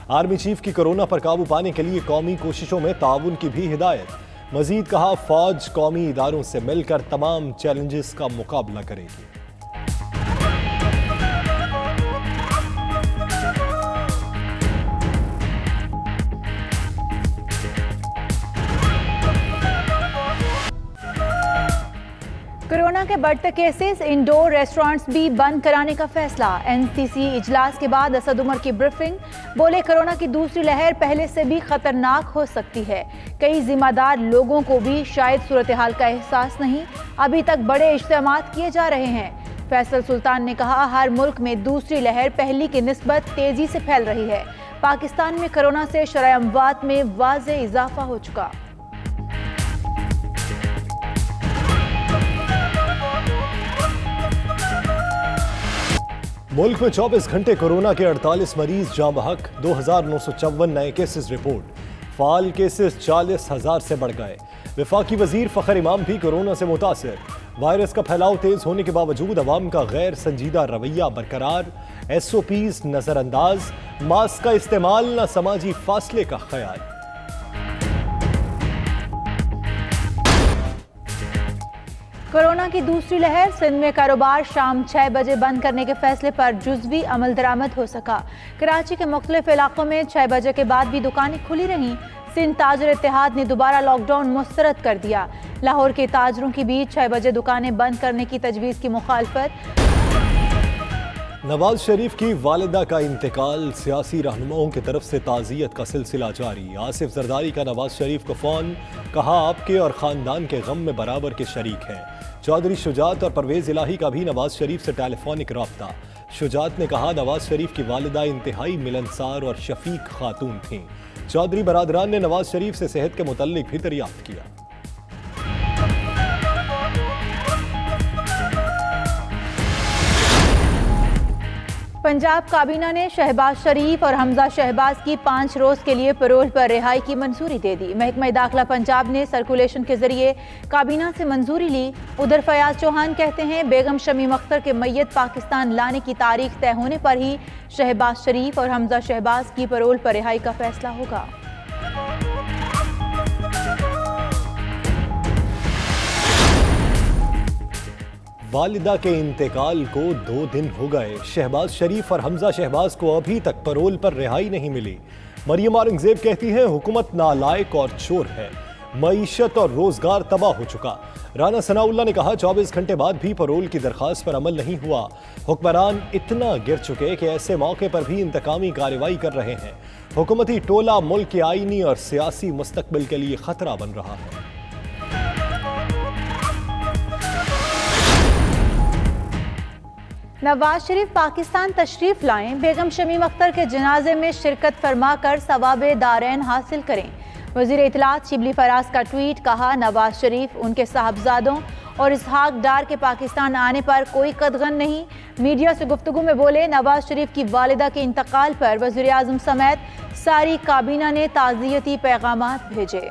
Army chief की corona पर काबू पाने के लिए कौमी कोशिशों में ताउन की भी हिदायत। मजीद कहा, फौज कौमी इदारों से मिलकर तमाम चैलेंजेस का मुकाबला करेगी। कोरोना के बढ़ते केसेस, इंडोर रेस्टोरेंट्स भी बंद कराने का फैसला। एनसीसी इजलास के बाद असद उमर की ब्रीफिंग, बोले कोरोना की दूसरी लहर पहले से भी खतरनाक हो सकती है। कई जिम्मेदार लोगों को भी शायद सूरत हाल का एहसास नहीं, अभी तक बड़े इज्तिमात किए जा रहे हैं। फैसल सुल्तान ने कहा, हर मुल्क में दूसरी लहर पहली की निस्बत तेजी से फैल रही है। पाकिस्तान में कोरोना से शरह अमवात में वाज़ेह इजाफा हो चुका। मुल्क में 24 घंटे कोरोना के 48 मरीज जाँ बहक, 2,954 नए केसेस रिपोर्ट। फाल केसेस 40,000 से बढ़ गए। वफाकी वजीर फखर इमाम भी कोरोना से मुतासर। वायरस का फैलाव तेज होने के बावजूद अवाम का गैर संजीदा रवैया बरकरार। SOPs नजरअंदाज, मास्क का इस्तेमाल, न समाजी फासले का ख्याल। कोरोना की दूसरी लहर, सिंध में कारोबार शाम 6 बजे बंद करने के फैसले पर जुज़वी अमल दरामद हो सका। कराची के मुख्तलिफ इलाकों में 6 बजे के बाद भी दुकानें खुली रहीं। सिंध ताजर इत्तेहाद ने दोबारा लॉकडाउन मुस्तरद कर दिया। लाहौर के ताजरों के बीच 6 बजे दुकानें बंद करने की तजवीज़ की मुखालफत। नवाज शरीफ की वालिदा का इंतकाल, सियासी रहनुमाओं की तरफ से ताज़ियत का सिलसिला जारी। आसिफ जरदारी का नवाज शरीफ को फ़ोन, कहा आपके और ख़ानदान के गम में बराबर के शरीक हैं। चौधरी शुजात और परवेज़ इलाही का भी नवाज शरीफ से टेलीफोनिक रब्ता। शुजात ने कहा, नवाज शरीफ की वालिदा इंतहाई मिलनसार और शफीक खातून थीं। चौधरी बरादरान ने नवाज शरीफ से सेहत के मुतल्लिक भी दरियाफ्त किया। पंजाब काबीना ने शहबाज शरीफ और हमजा शहबाज की 5 रोज के लिए पैरोल पर रिहाई की मंजूरी दे दी। महकमा दाखिला पंजाब ने सर्कुलेशन के जरिए काबीना से मंजूरी ली। उधर फयाज चौहान कहते हैं, बेगम शमीम अख्तर के मैयत पाकिस्तान लाने की तारीख तय होने पर ही शहबाज शरीफ और हमजा शहबाज की पैरोल पर रिहाई का फैसला होगा। वालिदा के इंतकाल को 2 दिन हो गए। शहबाज शरीफ और हमजा शहबाज को अभी तक पैरोल पर रिहाई नहीं मिली। मरियम औरंगजेब कहती हैं, हुकूमत नालायक और चोर है। मईशत और रोजगार तबाह हो चुका। राना सनाउल्लाह ने कहा, 24 घंटे बाद भी पैरोल की दरख्वास्त पर अमल नहीं हुआ। हुक्मरान इतना गिर चुके कि ऐसे मौके पर भी इंतकामी कार्रवाई कर रहे हैं। हुकूमती टोला मुल्क के आईनी और सियासी मुस्तकबिल के लिए खतरा बन रहा है। नवाज शरीफ पाकिस्तान तशरीफ लाएं, बेगम शमीम अख्तर के जनाजे में शिरकत फरमा कर सवाबे दारैन हासिल करें। वज़ीर इत्तलात शिबली फराज का ट्वीट, कहा, नवाज शरीफ, उनके साहबजादों और इसहाक डार के पाकिस्तान आने पर कोई कदगन नहीं। मीडिया से गुफ्तगू में बोले, नवाज शरीफ की वालिदा के इंतकाल पर वज़ीर आज़म समेत सारी काबीना ने ताज़ियती पैगामात भेजे।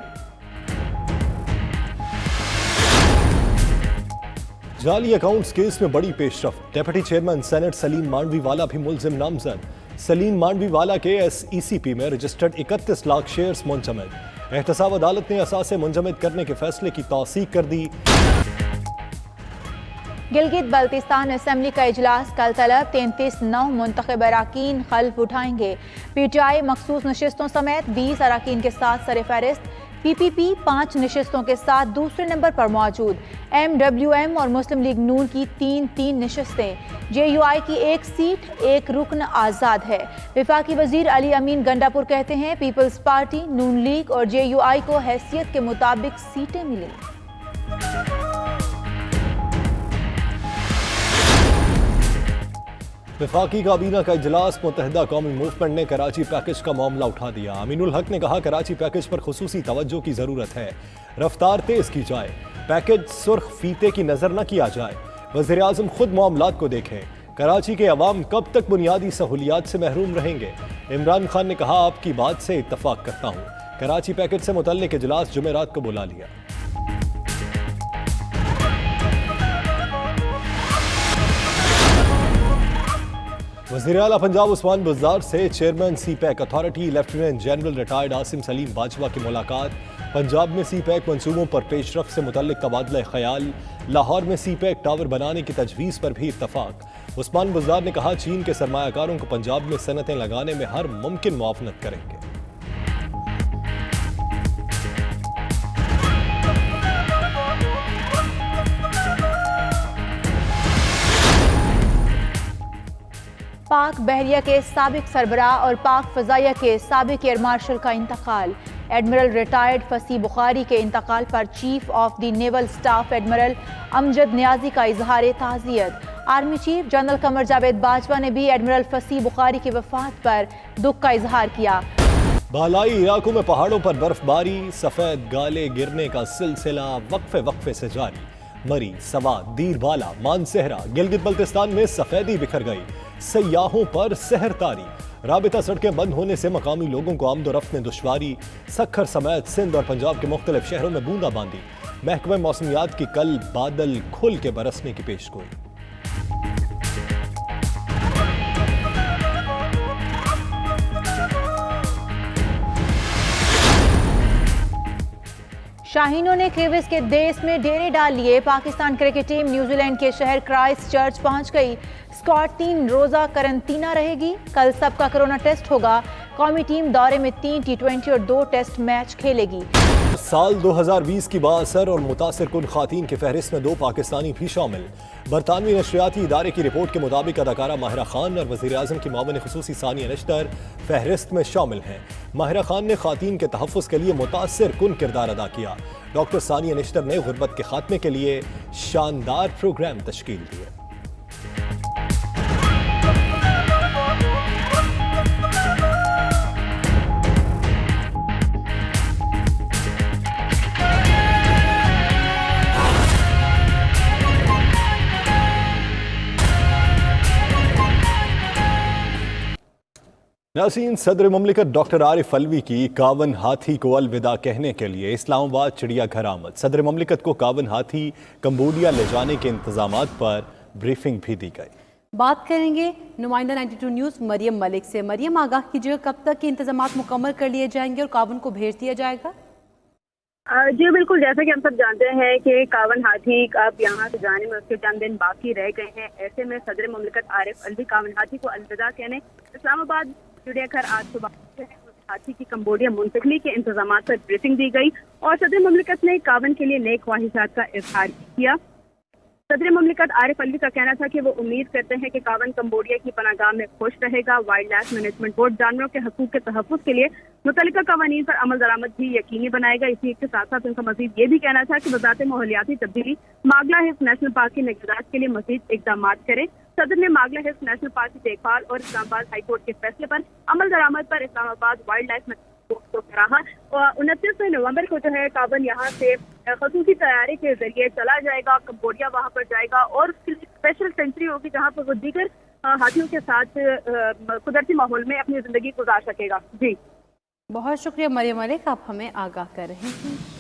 जाली अकाउंट्स केस में बड़ी पेशरफ्त। Deputy chairman senate Saleem Mandviwalla भी मुल्जिम नामजद। सलीम मांडवीवाला के SECP में रजिस्टर्ड 31 लाख शेयर्स मुंजमद। एहतसाब अदालत ने असासे मुंजमद करने के फैसले की तौसीक कर दी। गिलगित बल्तिस्तान असेंबली का इजलास कल तलब, 33 नौ मुंतखब अराकीन खल्फ उठाएंगे। PTI मखसूस नशिस्तों समेत 20 अराकीन के साथ सरफहरिस्त। PPP 5 नशिस्तों के साथ दूसरे नंबर पर मौजूद। MWM और मुस्लिम लीग नून की 3 नशिस्तें। JUI की 1 सीट, 1 रुकन आज़ाद है। वफाकी वजीर अली अमीन गंडापुर कहते हैं, पीपल्स पार्टी, नून लीग और JUI को हैसियत के मुताबिक सीटें मिली। वफाकी काबीना का इजलास, मुत्तहिदा कौमी मूवमेंट ने कराची पैकेज का मामला उठा दिया। अमीनुल हक ने कहा, कराची पैकेज पर खुसूसी तवज्जो की ज़रूरत है। रफ्तार तेज़ की जाए, पैकेज सुर्ख फीते की नज़र न किया जाए। वज़ीर आज़म खुद मामलात को देखें। कराची के अवाम कब तक बुनियादी सहूलियात से महरूम रहेंगे? इमरान खान ने कहा, आपकी बात से इत्तफाक करता हूँ। कराची पैकेज से मुतल्लिक इजलास जुमेरात को बुला लिया। वज़ीर आला पंजाब उस्मान बुज़दार से chairman CPEC authority lieutenant general retired Asim Salim Bajwa की मुलाकात। पंजाब में सीपैक मंसूबों पर पेशरफ से मुतल्लिक तबादला ख्याल। लाहौर में सीपैक टावर बनाने की तजवीज़ पर भी इत्तफाक। उस्मान बुज़दार ने कहा चीन के सरमायाकारों को पंजाब में सनतें लगाने में हर मुमकिन मुआवनत करेंगे। पाक बहरिया के साबिक सरबराह और पाक फ़ज़ाइया के साबिक एयर मार्शल का इंतकाल। एडमिरल रिटायर्ड फसी बुखारी के इंतकाल पर chief of the naval staff admiral Amjad Niazi का इजहार ताज़ियत। Army chief general Qamar Javed Bajwa ने भी एडमिरल फसी बुखारी की वफात पर दुख का इजहार किया। बालाई इलाकों में पहाड़ों पर बर्फबारी, सफेद गाले गिरने का सिलसिला वक्फे वक्फे से जारी। मरी, सवात, दीरबाला, मानसेहरा, गिलगित बल्तिस्तान में सफेदी बिखर गई। सयाहों पर सहर तारी। राबिता सड़कें बंद होने से मकामी लोगों को आमदोरफ्त में दुश्वारी। सखर समेत सिंध और पंजाब के मुख्तलिफ शहरों में बूंदाबांदी। महकमे मौसमियात की कल बादल खुल के बरसने की पेशगोई। शाहीनों ने क्रिविस के देश में डेरे डाल लिए। पाकिस्तान क्रिकेट टीम न्यूजीलैंड के शहर क्राइस्ट चर्च पहुंच गई। स्क्वाड 3 रोजा करंतना रहेगी। कल सबका कोरोना टेस्ट होगा। कौमी टीम दौरे में 3 T20 और 2 टेस्ट मैच खेलेगी। साल 2020 की बाअसर और मुतासिर कुन खातीन की फहरिस्त में 2 पाकिस्तानी भी शामिल। बरतानवी नशरियाती इदारे की रिपोर्ट के मुताबिक अदाकारा माहिरा खान और वज़ीर आज़म की मावन खुसूसी सानिया निश्तर फहरिस्त में शामिल हैं। माहिरा खान ने खातीन के तहफ़्फ़ुज़ के लिए मुतासिर कुन किरदार अदा किया। डॉक्टर सानिया निश्तर ने गुर्बत के खात्मे के लिए शानदार प्रोग्राम तश्कील दिए। नाज़रीन, सदर मुमलिकत डॉक्टर आरिफ अलवी की 51 हाथी को अलविदा कहने के लिए इस्लामाबाद चिड़ियाघर आमद। सदर मुमलिकत को 51 हाथी कंबोडिया ले जाने के इंतजामात पर ब्रीफिंग भी दी गई। बात करेंगे नुमाइंदा 92 न्यूज़ मरियम मलिक से। मरियम, आगाह कीजिएगा कब तक के इंतजामात मुकम्मल कर लिए जाएंगे और काबन को भेज दिया जाएगा? जी बिल्कुल, जैसा कि हम सब जानते हैं कि 51 हाथी अब यहाँ से जाने में उसके चंद दिन बाकी रह गए हैं। ऐसे में सदर मुमलिकत आरिफ अलवी 51 हाथी को अलविदा कहने इस्लामाबाद चिड़ियाघर आज सुबह हाथी की कंबोडिया मुंतकली के इंतजाम पर ब्रीफिंग दी गई और सदर मुमलिकत ने कावन के लिए नए ख्वाहिशात का इजहार किया। सदर मुमलिकत आरिफ अलवी का कहना था कि वो उम्मीद करते हैं कि कावन कंबोडिया की पनागाह में खुश रहेगा। वाइल्ड लाइफ मैनेजमेंट बोर्ड जानवरों के हकूक के तहफ़्फ़ुज़ के लिए मुतल्लिका कवानीन पर अमल दरामद भी यकीनी बनाएगा। इसी के साथ साथ उनका मजीद ये भी कहना था कि वज़ारत माहौलियाती तब्दीली मागला हिल्स नेशनल पार्क की निगरानी के लिए मजीद इक़दाम करे। सदर ने मागला हिल्स नेशनल पार्क की देखभाल और इस्लामाबाद हाई कोर्ट के फैसले पर अमल दरामद पर इस्लामाबाद वाइल्ड लाइफ को सराहा। 29 नवंबर को जो है कावन यहाँ से खसूसी तैयारी के जरिए चला जाएगा। कंबोडिया वहाँ पर जाएगा और उसकी स्पेशल सेंचुरी होगी जहाँ पर वो दीगर हाथियों के साथ कुदरती माहौल में अपनी जिंदगी गुजार सकेगा। जी बहुत शुक्रिया मरियम मलिक, आप हमें आगाह कर रहे हैं।